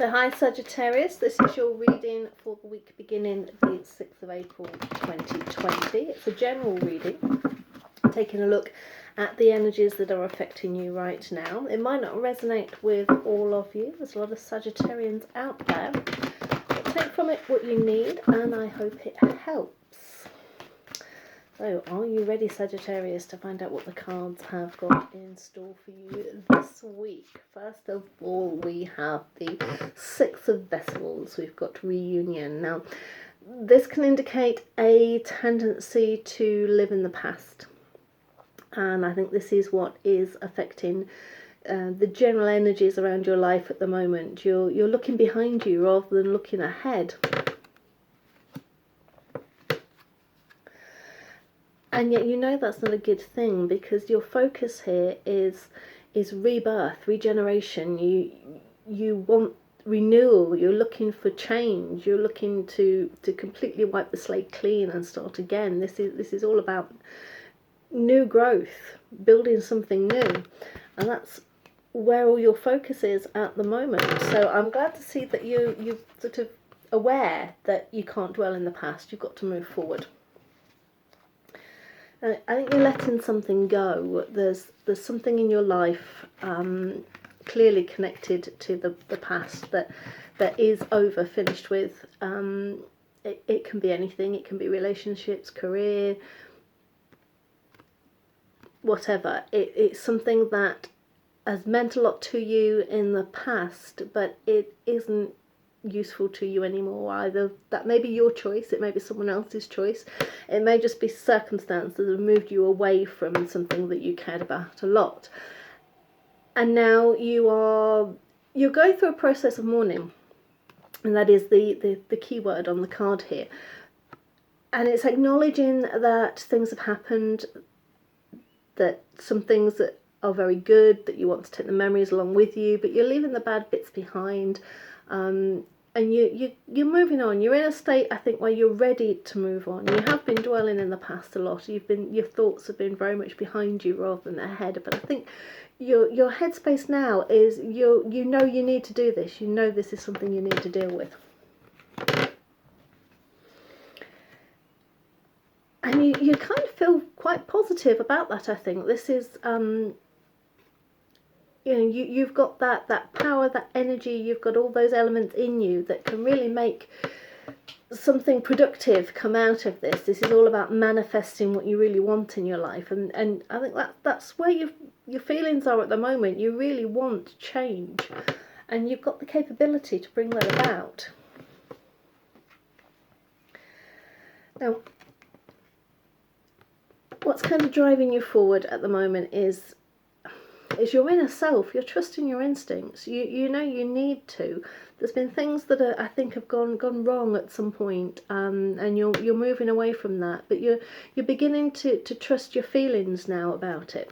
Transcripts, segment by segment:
So hi Sagittarius, this is your reading for the week beginning the 6th of April 2020. It's a general reading, taking a look at the energies that are affecting you right now. It might not resonate with all of you, there's a lot of Sagittarians out there, but take from it what you need and I hope it helps. So, are you ready, Sagittarius, to find out what the cards have got in store for you this week? First of all, we have the Six of Vessels. We've got reunion. Now, this can indicate a tendency to live in the past. And I think this is what is affecting the general energies around your life at the moment. You're looking behind you rather than looking ahead. And yet you know that's not a good thing, because your focus here is rebirth, regeneration. You want renewal, you're looking for change, you're looking to completely wipe the slate clean and start again. This is all about new growth, building something new. And that's where all your focus is at the moment. So I'm glad to see that you're sort of aware that you can't dwell in the past, you've got to move forward. I think you're letting something go. There's something in your life clearly connected to the past that is over, finished with. It can be anything. It can be relationships, career, whatever. It's something that has meant a lot to you in the past, but it isn't useful to you anymore. Either that may be your choice, it may be someone else's choice, it may just be circumstances that have moved you away from something that you cared about a lot, and now you're going through a process of mourning, and that is the key word on the card here. And it's acknowledging that things have happened, that some things that are very good, that you want to take the memories along with you, but you're leaving the bad bits behind. And you're moving on. You're in a state, I think, where you're ready to move on. You have been dwelling in the past a lot. Your thoughts have been very much behind you rather than ahead. But I think your headspace now is you know you need to do this. You know this is something you need to deal with. And you kind of feel quite positive about that, I think. This is you've got that power, that energy, you've got all those elements in you that can really make something productive come out of this. This is all about manifesting what you really want in your life, and I think that's where your feelings are at the moment. You really want change, and you've got the capability to bring that about. Now, what's kind of driving you forward at the moment is your inner self. You're trusting your instincts. You know you need to. There's been things that I think have gone wrong at some point, and you're moving away from that. But you're beginning to trust your feelings now about it.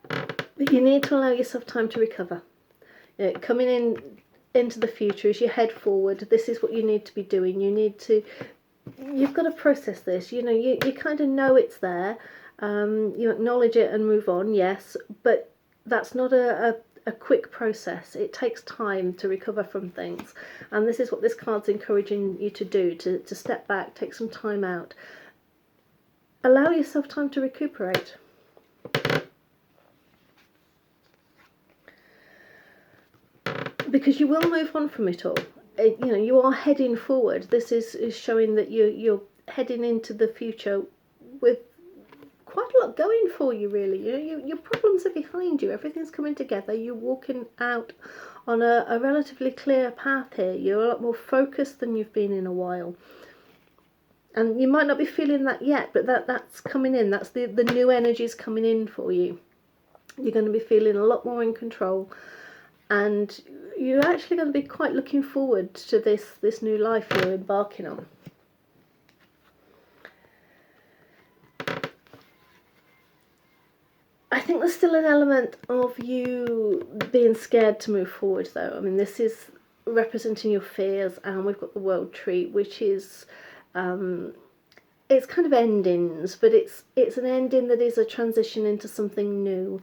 But you need to allow yourself time to recover. Coming into the future as you head forward, this is what you need to be doing. You've got to process this. You kind of know it's there. You acknowledge it and move on, yes, but that's not a quick process. It takes time to recover from things, and this is what this card's encouraging you to do, to step back, take some time out, allow yourself time to recuperate. Because you will move on from it all. You are heading forward. This is showing that you're heading into the future with quite a lot going for you, really. Your problems are behind you. Everything's coming together. You're walking out on a relatively clear path here. You're a lot more focused than you've been in a while. And you might not be feeling that yet, but that's coming in. That's the new energies coming in for you. You're going to be feeling a lot more in control, and you're actually going to be quite looking forward to this new life you're embarking on. I think there's still an element of you being scared to move forward, though. I mean, this is representing your fears, and we've got the World Tree, which is it's kind of endings, but it's an ending that is a transition into something new.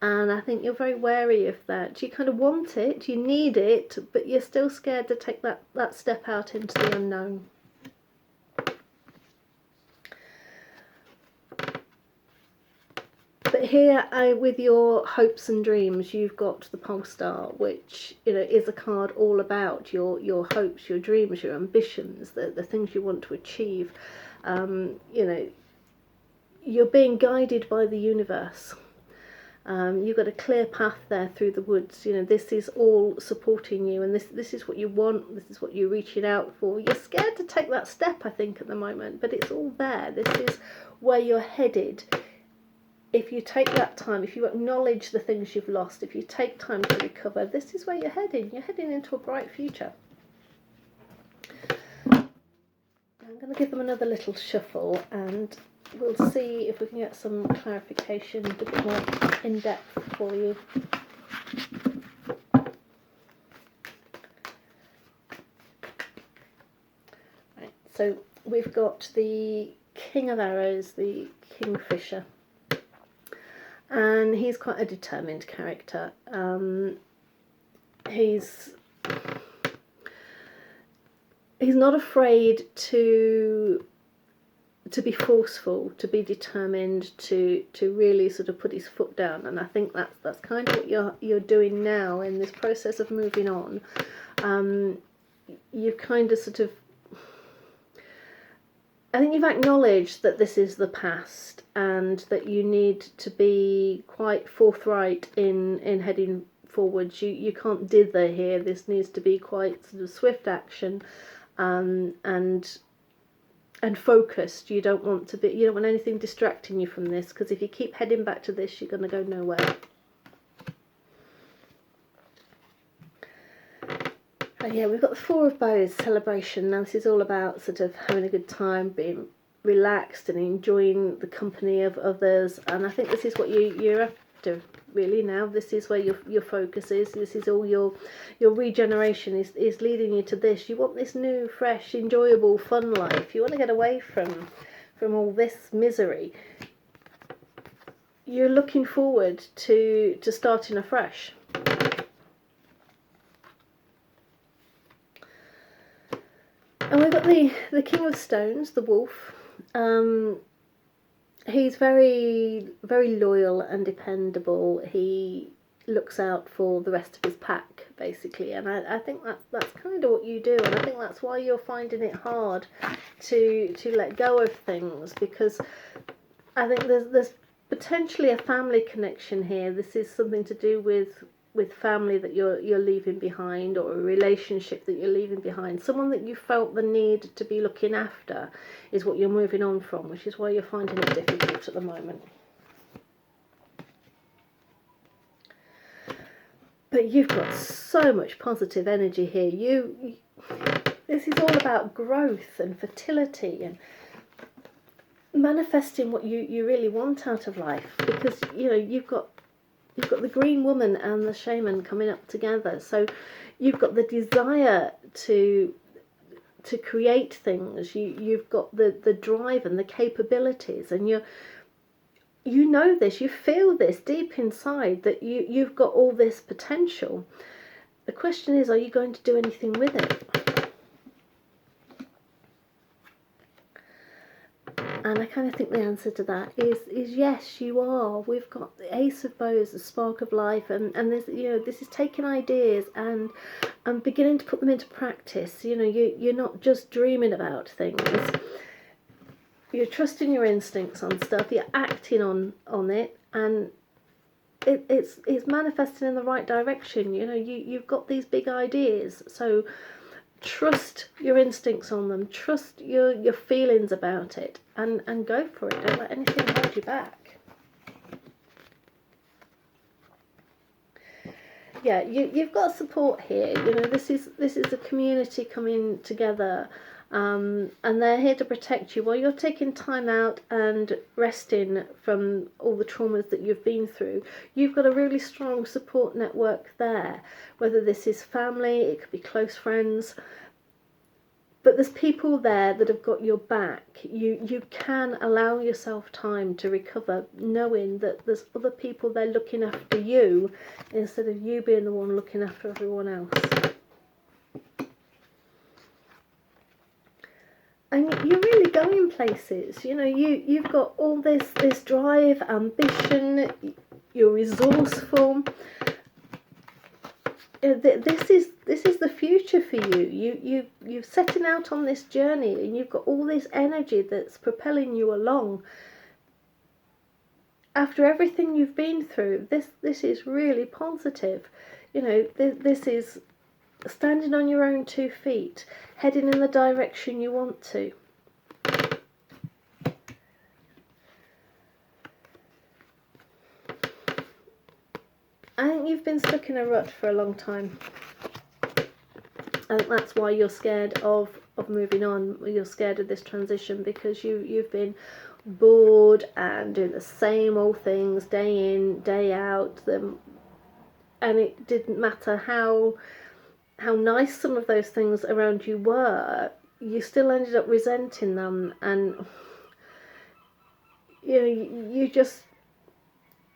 And I think you're very wary of that. You kind of want it, you need it, but you're still scared to take that step out into the unknown. But here, with your hopes and dreams, you've got the pole star, which, you know, is a card all about your hopes, your dreams, your ambitions, the things you want to achieve. You know, you're being guided by the universe. You've got a clear path there through the woods. You know, this is all supporting you, and this is what you want. This is what you're reaching out for. You're scared to take that step, I think, at the moment, but it's all there. This is where you're headed. If you take that time, if you acknowledge the things you've lost, if you take time to recover, this is where you're heading. You're heading into a bright future. I'm going to give them another little shuffle, and we'll see if we can get some clarification a bit more in depth for you. Right, so we've got the King of Arrows, the Kingfisher. And he's quite a determined character. He's not afraid to be forceful, to be determined, to really sort of put his foot down. And I think that's kind of what you're doing now in this process of moving on. You've kind of sort of, I think you've acknowledged that this is the past and that you need to be quite forthright in heading forwards. You can't dither here. This needs to be quite sort of swift action and focused. You don't want anything distracting you from this, because if you keep heading back to this, you're going to go nowhere. Yeah, we've got the Four of Bows, celebration. Now this is all about sort of having a good time, being relaxed and enjoying the company of others. And I think this is what you're after, really, now. This is where your focus is. This is all your regeneration is leading you to this. You want this new, fresh, enjoyable, fun life. You want to get away from all this misery. You're looking forward to starting afresh. And we've got the King of Stones, the wolf. He's very, very loyal and dependable. He looks out for the rest of his pack, basically. And I think that's kind of what you do. And I think that's why you're finding it hard to let go of things, because I think there's potentially a family connection here. This is something to do with family that you're leaving behind, or a relationship that you're leaving behind. Someone that you felt the need to be looking after is what you're moving on from, which is why you're finding it difficult at the moment. But you've got so much positive energy here. This is all about growth and fertility and manifesting what you really want out of life, because you've got the green woman and the shaman coming up together. So you've got the desire to create things. You've got the drive and the capabilities, and you know this, you feel this deep inside, that you've got all this potential. The question is, are you going to do anything with it? And I kind of think the answer to that is yes, you are. We've got the Ace of Bows, the spark of life, and this, this is taking ideas and beginning to put them into practice. You're not just dreaming about things. You're trusting your instincts on stuff. You're acting on it, and it's manifesting in the right direction. You've got these big ideas, so trust your instincts on them, trust your feelings about it, and go for it. Don't let anything hold you back. Yeah, you've got support here. This is a community coming together, and they're here to protect you while you're taking time out and resting from all the traumas that you've been through. You've got a really strong support network there, whether this is family, it could be close friends, but there's people there that have got your back. You can allow yourself time to recover, knowing that there's other people there looking after you instead of you being the one looking after everyone else. And you're really going places. You know, you've got all this drive, ambition, you're resourceful. This is the future for you. You're setting out on this journey, and you've got all this energy that's propelling you along. After everything you've been through, this is really positive. You know, this is standing on your own 2 feet, heading in the direction you want to. I think you've been stuck in a rut for a long time. I think that's why you're scared of moving on. You're scared of this transition because you've been bored and doing the same old things day in, day out. And it didn't matter how nice some of those things around you were, you still ended up resenting them, and you know,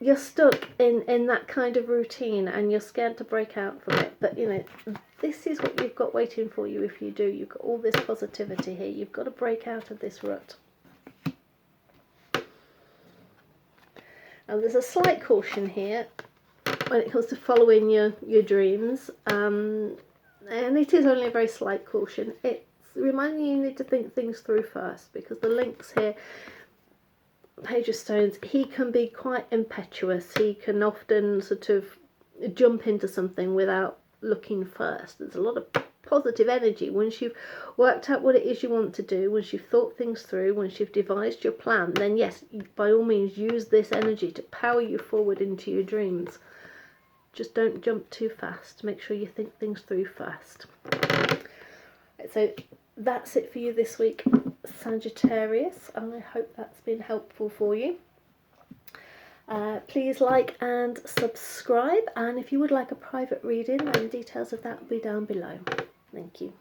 you're stuck in that kind of routine, and you're scared to break out from it. But you know, this is what you've got waiting for you if you do. You've got all this positivity here. You've got to break out of this rut. Now there's a slight caution here when it comes to following your dreams, and it is only a very slight caution. It's reminding you need to think things through first, because the links here, Page of Stones, he can be quite impetuous. He can often sort of jump into something without looking first. There's a lot of positive energy once you've worked out what it is you want to do, once you've thought things through, once you've devised your plan. Then yes, by all means use this energy to power you forward into your dreams. Just don't jump too fast. Make sure you think things through first. So that's it for you this week, Sagittarius. I hope that's been helpful for you. Please like and subscribe. And if you would like a private reading, then details of that will be down below. Thank you.